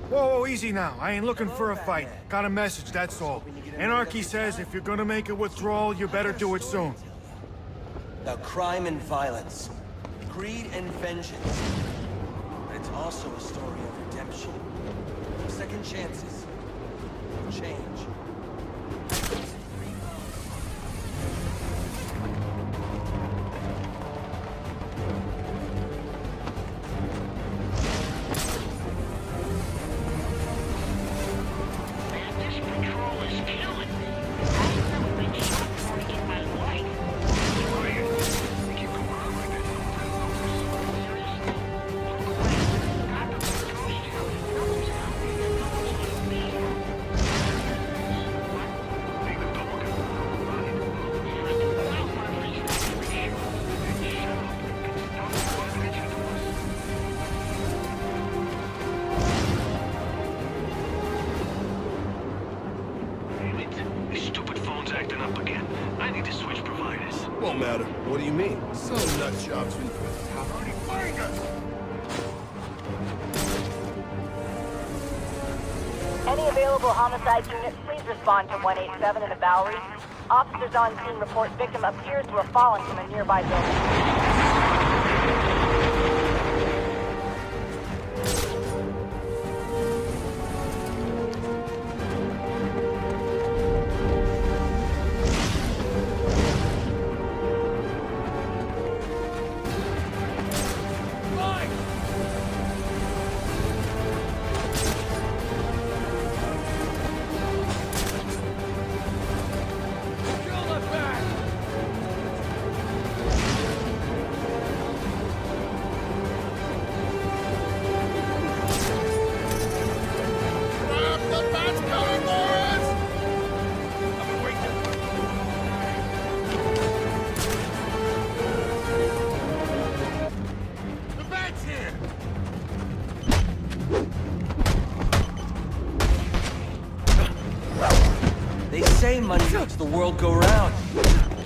Whoa, easy now. I ain't looking for a fight. Got a message, that's all. Anarchy says if you're gonna make a withdrawal, you better do it soon. About crime and violence, greed and vengeance. But it's also a story of redemption, second chances, change. Won't matter. What do you mean? Some nut jobs we have already find us. Any available homicide units, please respond to 187 in the Bowery. Officers on scene report victim appears to have fallen from a nearby building. They say money makes the world go round,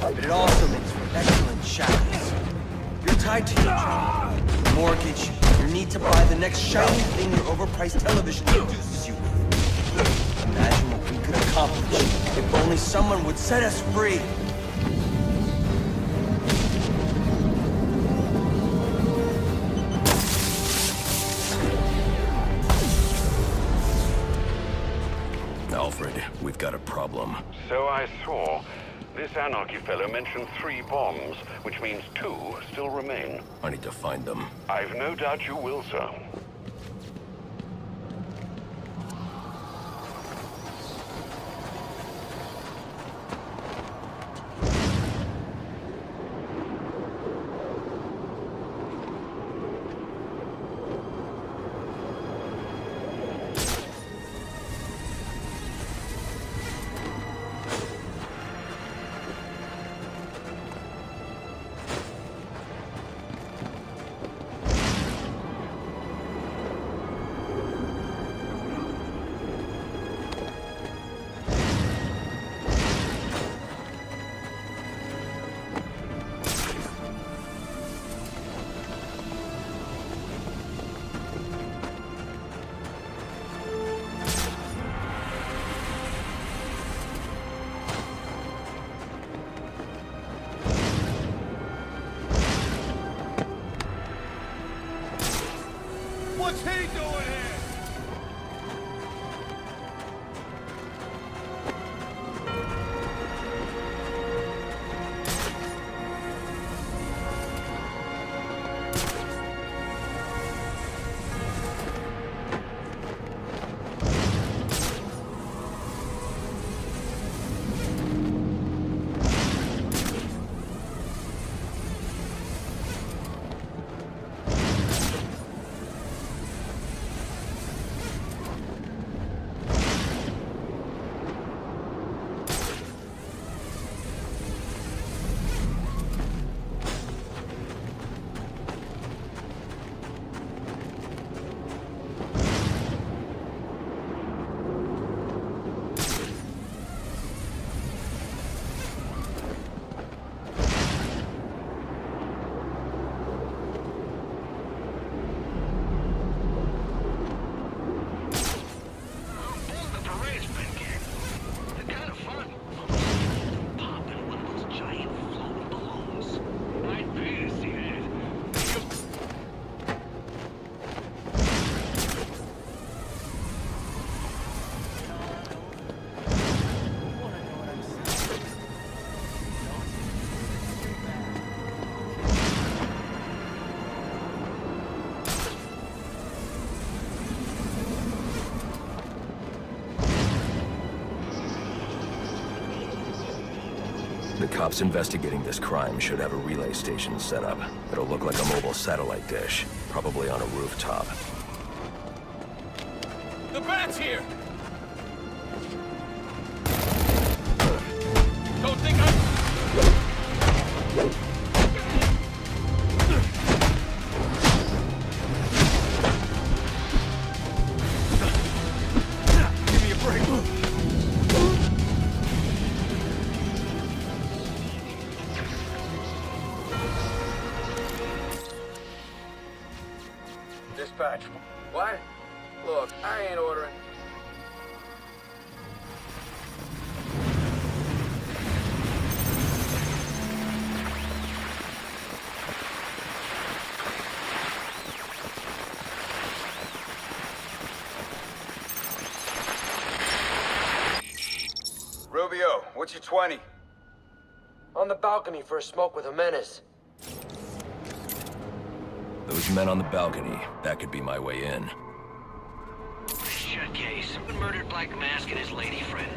but it also makes for excellent shadows. You're tied to your job, your mortgage, your need to buy the next shiny thing your overpriced television induces you with. Imagine what we could accomplish if only someone would set us free. Alfred, we've got a problem. So I saw. This Anarchy fellow mentioned 3 bombs, which means 2 still remain. I need to find them. I've no doubt you will, sir. What's he doing here? cops investigating this crime should have a relay station set up. It'll look like a mobile satellite dish, probably on a rooftop. The bat's here! Don't think Give me a break. Dispatch. What? Look, I ain't ordering. Rubio, what's your 20? On the balcony for a smoke with a menace. Those men on the balcony, that could be my way in. Shut case. Someone murdered Black Mask and his lady friend.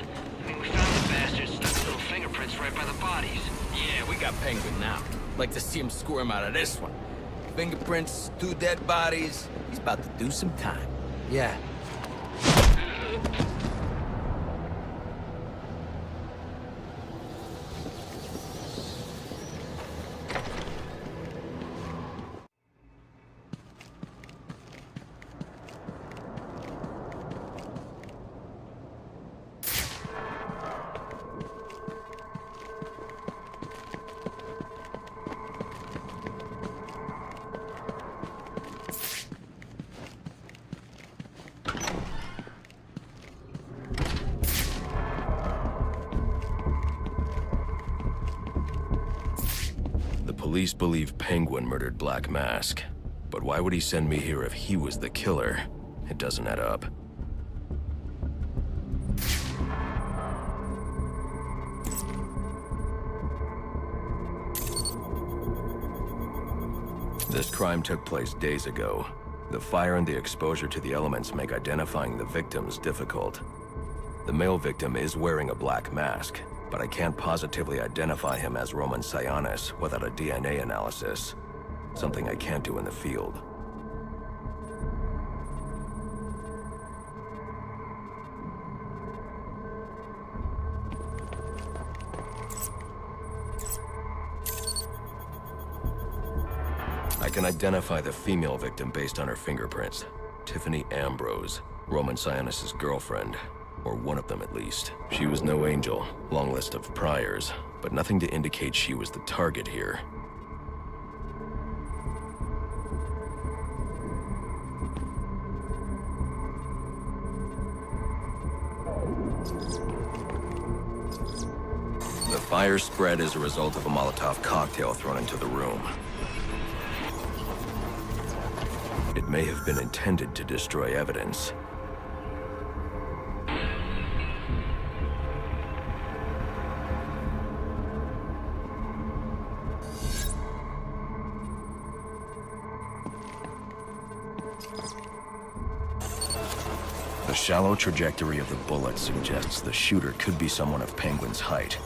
I mean, we found the bastards, stuck little fingerprints right by the bodies. Yeah, we got Penguin now. Like to see him squirm out of this one. Fingerprints, 2 dead bodies. He's about to do some time. Yeah. Police believe Penguin murdered Black Mask. But why would he send me here if he was the killer? It doesn't add up. This crime took place days ago. The fire and the exposure to the elements make identifying the victims difficult. The male victim is wearing a black mask, but I can't positively identify him as Романа Сиониса without a DNA analysis. Something I can't do in the field. I can identify the female victim based on her fingerprints. Tiffany Ambrose, Романа Сионис's girlfriend. Or one of them at least. She was no angel, long list of priors, but nothing to indicate she was the target here. The fire spread as a result of a Molotov cocktail thrown into the room. It may have been intended to destroy evidence. The shallow trajectory of the bullet suggests the shooter could be someone of Penguin's height.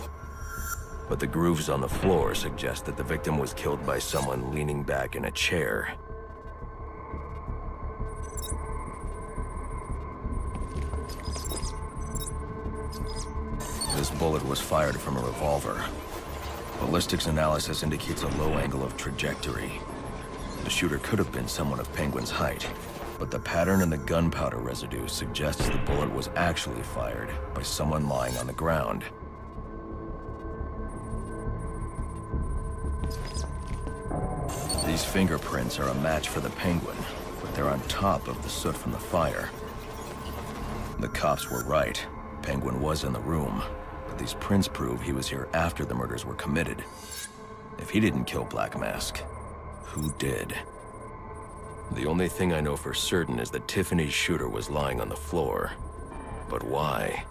But the grooves on the floor suggest that the victim was killed by someone leaning back in a chair. This bullet was fired from a revolver. Ballistics analysis indicates a low angle of trajectory. The shooter could have been someone of Penguin's height. But the pattern in the gunpowder residue suggests the bullet was actually fired by someone lying on the ground. These fingerprints are a match for the Penguin, but they're on top of the soot from the fire. The cops were right. Penguin was in the room, but these prints prove he was here after the murders were committed. If he didn't kill Black Mask, who did? The only thing I know for certain is that Tiffany's shooter was lying on the floor. But why?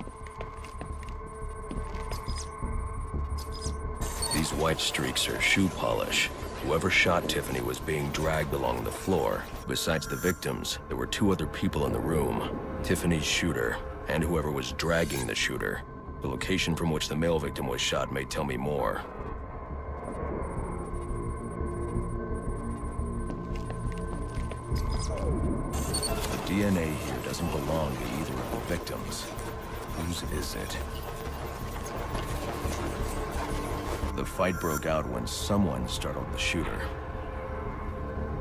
These white streaks are shoe polish. Whoever shot Tiffany was being dragged along the floor. Besides the victims, there were 2 other people in the room. Tiffany's shooter, and whoever was dragging the shooter. The location from which the male victim was shot may tell me more. DNA here doesn't belong to either of the victims. Whose is it? The fight broke out when someone startled the shooter.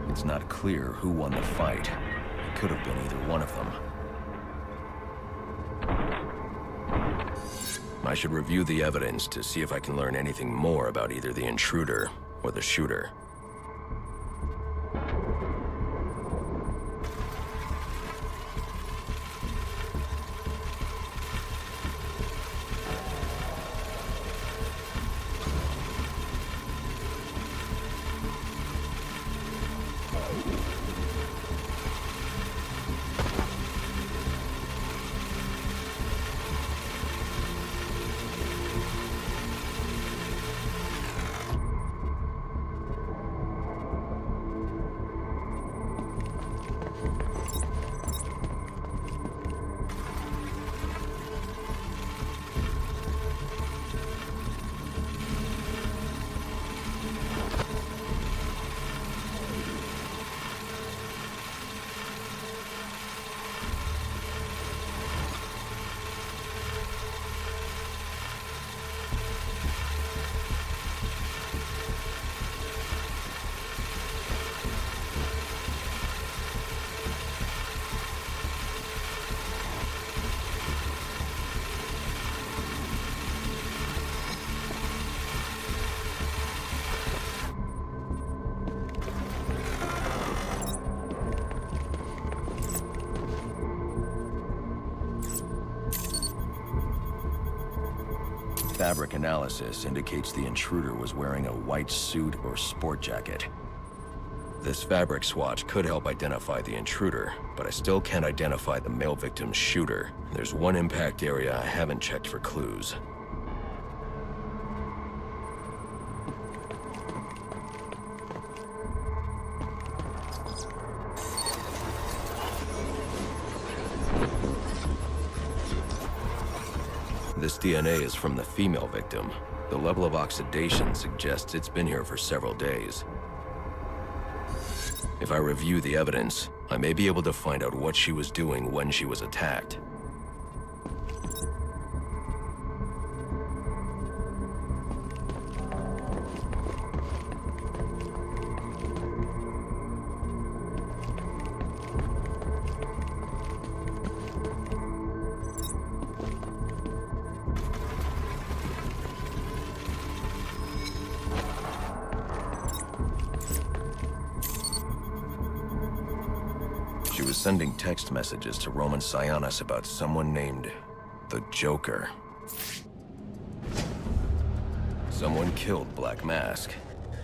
It's not clear who won the fight. It could have been either one of them. I should review the evidence to see if I can learn anything more about either the intruder or the shooter. Fabric analysis indicates the intruder was wearing a white suit or sport jacket. This fabric swatch could help identify the intruder, but I still can't identify the male victim's shooter. There's one impact area I haven't checked for clues. This DNA is from the female victim. The level of oxidation suggests it's been here for several days. If I review the evidence, I may be able to find out what she was doing when she was attacked. She was sending text messages to Романа Сиониса about someone named the Joker. Someone killed Black Mask,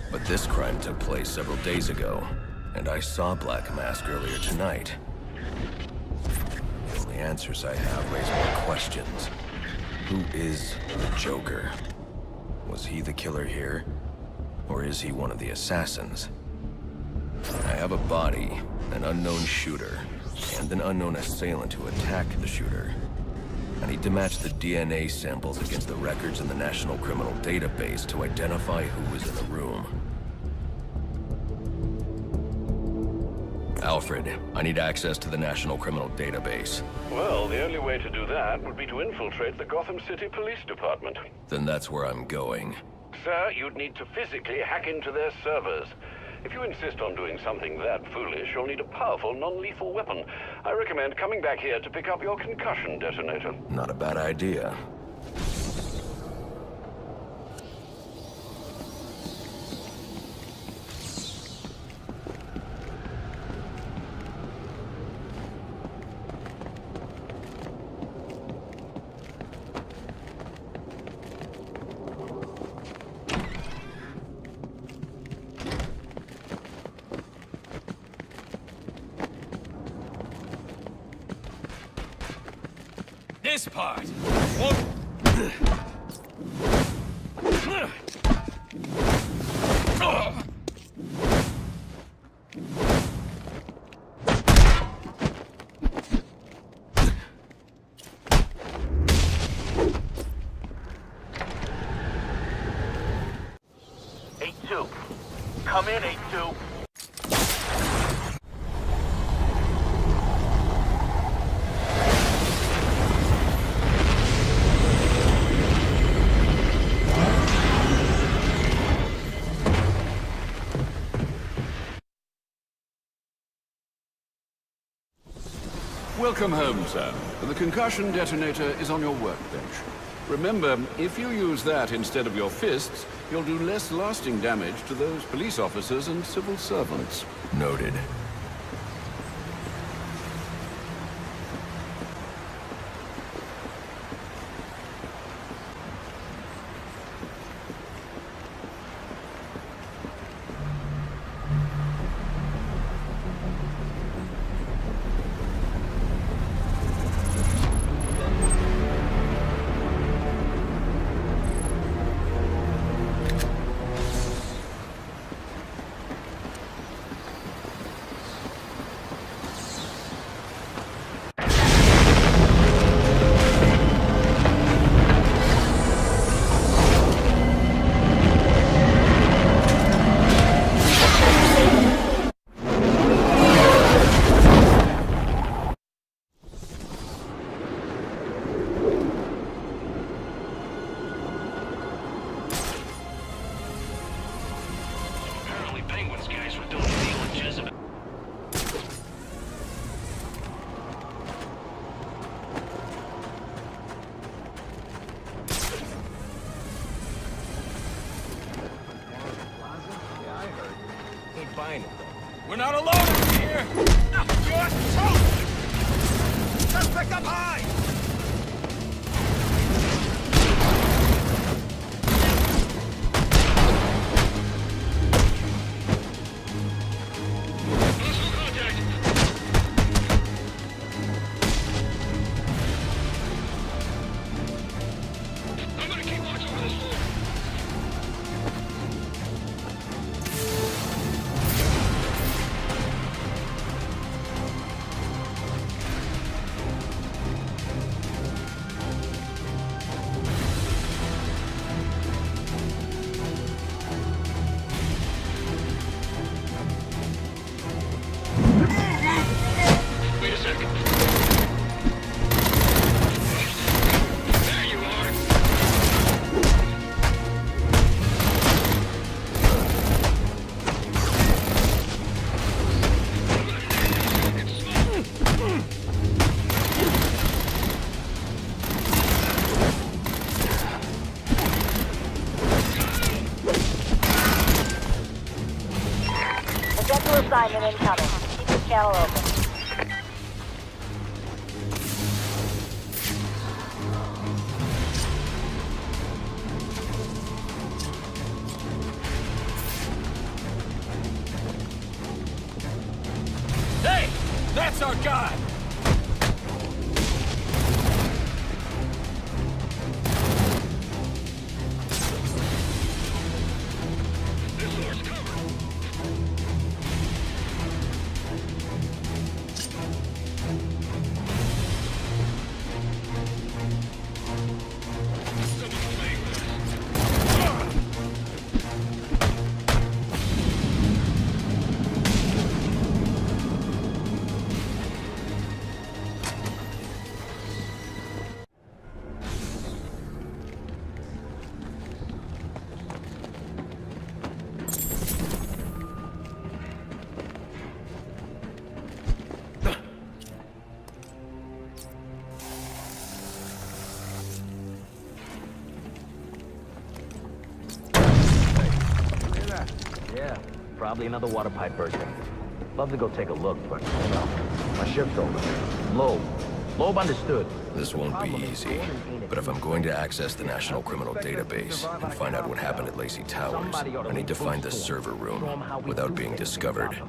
but this crime took place several days ago, and I saw Black Mask earlier tonight. The only answers I have raise more questions. Who is the Joker? Was he the killer here, or is he one of the assassins? I have a body, an unknown shooter, and an unknown assailant who attacked the shooter. I need to match the DNA samples against the records in the National Criminal Database to identify who was in the room. Alfred, I need access to the National Criminal Database. Well, the only way to do that would be to infiltrate the Gotham City Police Department. Then that's where I'm going. Sir, you'd need to physically hack into their servers. If you insist on doing something that foolish, you'll need a powerful, non-lethal weapon. I recommend coming back here to pick up your concussion detonator. Not a bad idea. This part! Come in, 8-2. Welcome home, sir. The concussion detonator is on your workbench. Remember, if you use that instead of your fists, you'll do less lasting damage to those police officers and civil servants. Noted. We're not alone over here! You're toast! Suspect up high! Assignment incoming. Keep the channel open. Hey! That's our guy! Yeah, probably another water pipe bursting. Love to go take a look, but, well, my shift's over. Loeb understood. This won't be easy, but if I'm going to access the National Criminal Database and find out what happened at Lacey Towers, I need to find the server room without being discovered.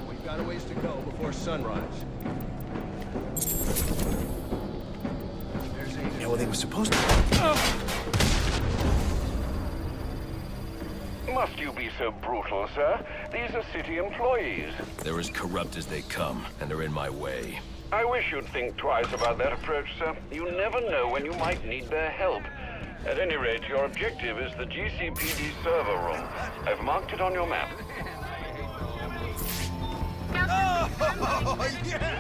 We've got a ways to go before sunrise. Yeah, well, they were supposed to... Must you be so brutal, sir? These are city employees. They're as corrupt as they come, and they're in my way. I wish you'd think twice about that approach, sir. You never know when you might need their help. At any rate, your objective is the GCPD server room. I've marked it on your map. Oh, yeah!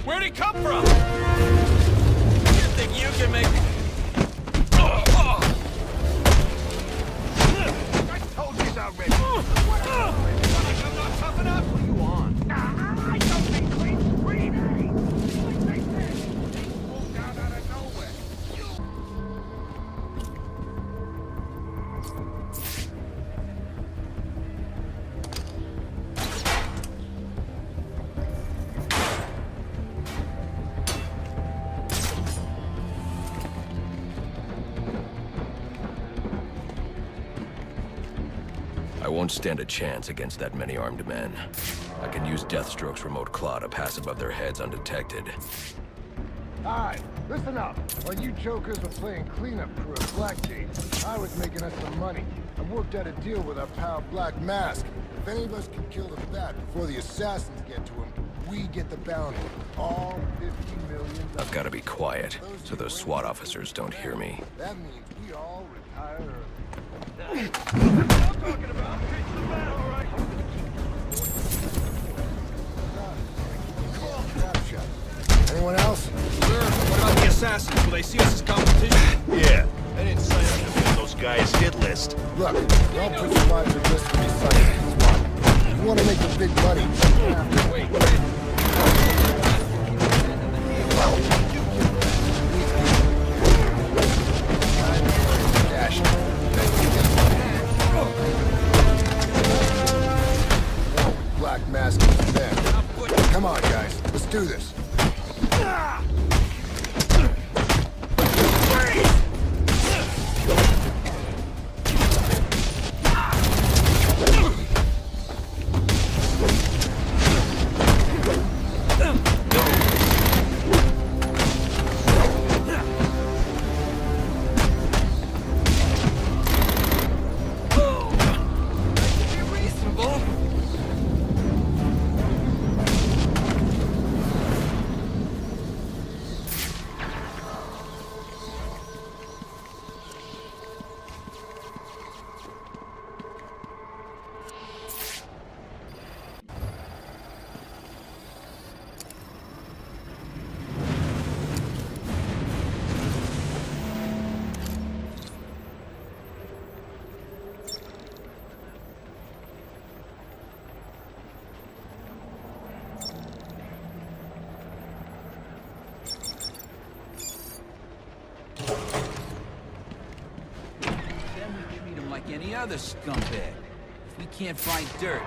Where'd he come from? You think you can make... I told you he's outrageous. I'm not tough enough. What are you on? I don't think clean screen. Like they said, he moved out of nowhere. I won't stand a chance against that many armed men. I can use Deathstroke's remote claw to pass above their heads undetected. Alright, listen up. While you jokers were playing cleanup crew at Blackgate, I was making us some money. I worked out a deal with our pal Black Mask. If any of us can kill the Bat before the assassins get to him, we get the bounty. All 50 million. I've got to be quiet, so those SWAT officers don't hear me. That means we all retire early. Anyone else? Sir, what about the assassins? Will they see us as competition? Yeah, I didn't sign up to be on those guys' hit list. Look, don't put your lives at risk for these sites. You want to make the big money. You have to wait. Dash. Black Mask is dead. Come on, guys. Let's do this. Like any other scumbag. If we can't find dirt,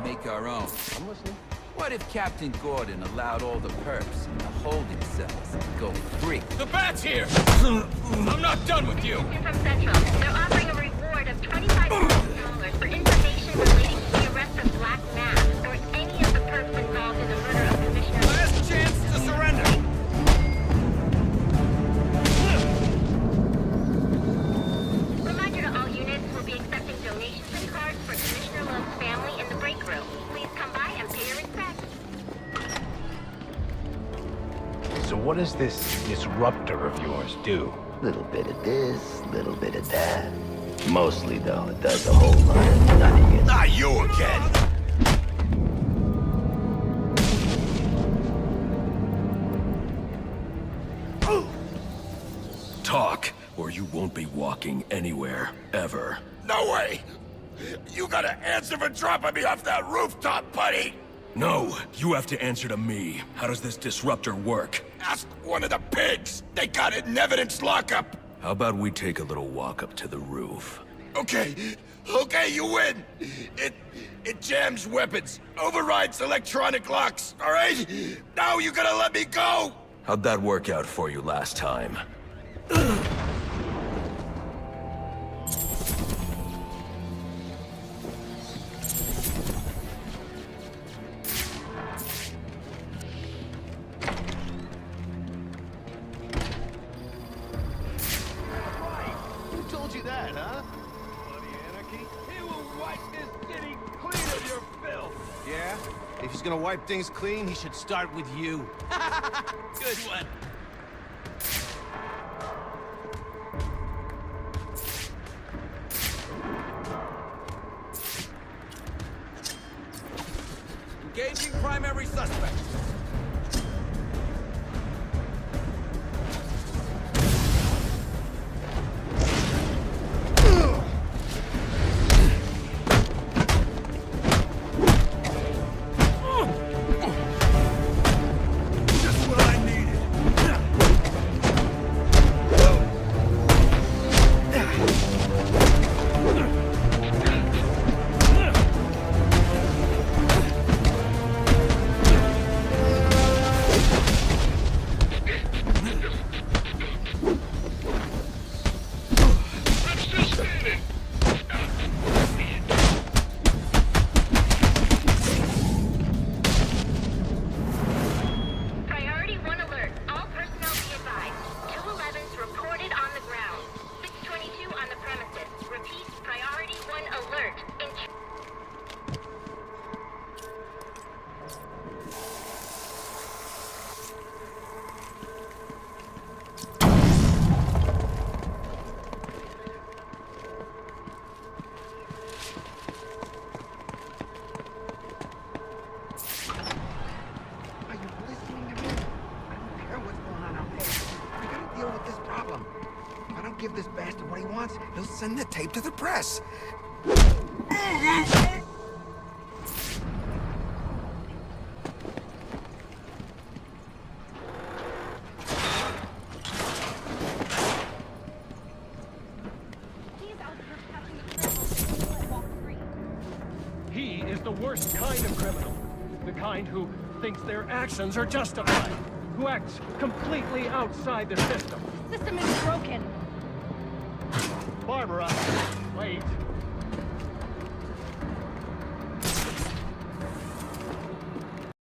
we make our own. I'm listening. What if Captain Gordon allowed all the perps in the holding cells to go free? The Bat's here! I'm not done with you! You're from Central. They're offering a reward of $25,000 for information relating to the arrest of Black Mask or any of the perps involved in the murder of Commissioner... Last chance to surrender! Reminder to all units, we'll be accepting donations and cards for Commissioner Love's family in the break room. Please come by and pay your respects. So what does this disruptor of yours do? Little bit of this, little bit of that. Mostly, though, it does a whole lot of nuttiness. Not you again! Talk, or you won't be walking anywhere, ever. No way! You gotta answer for dropping me off that rooftop, buddy! No, you have to answer to me. How does this disruptor work? Ask one of the pigs! They got it in evidence lockup! How about we take a little walk up to the roof? Okay, you win! It jams weapons, overrides electronic locks, alright? Now you gotta let me go! How'd that work out for you last time? If he's gonna wipe things clean, he should start with you. Good one. Engaging primary suspect. He'll send the tape to the press. He is the worst kind of criminal. The kind who thinks their actions are justified. Who acts completely outside the system. The system is broken. Barbara, wait.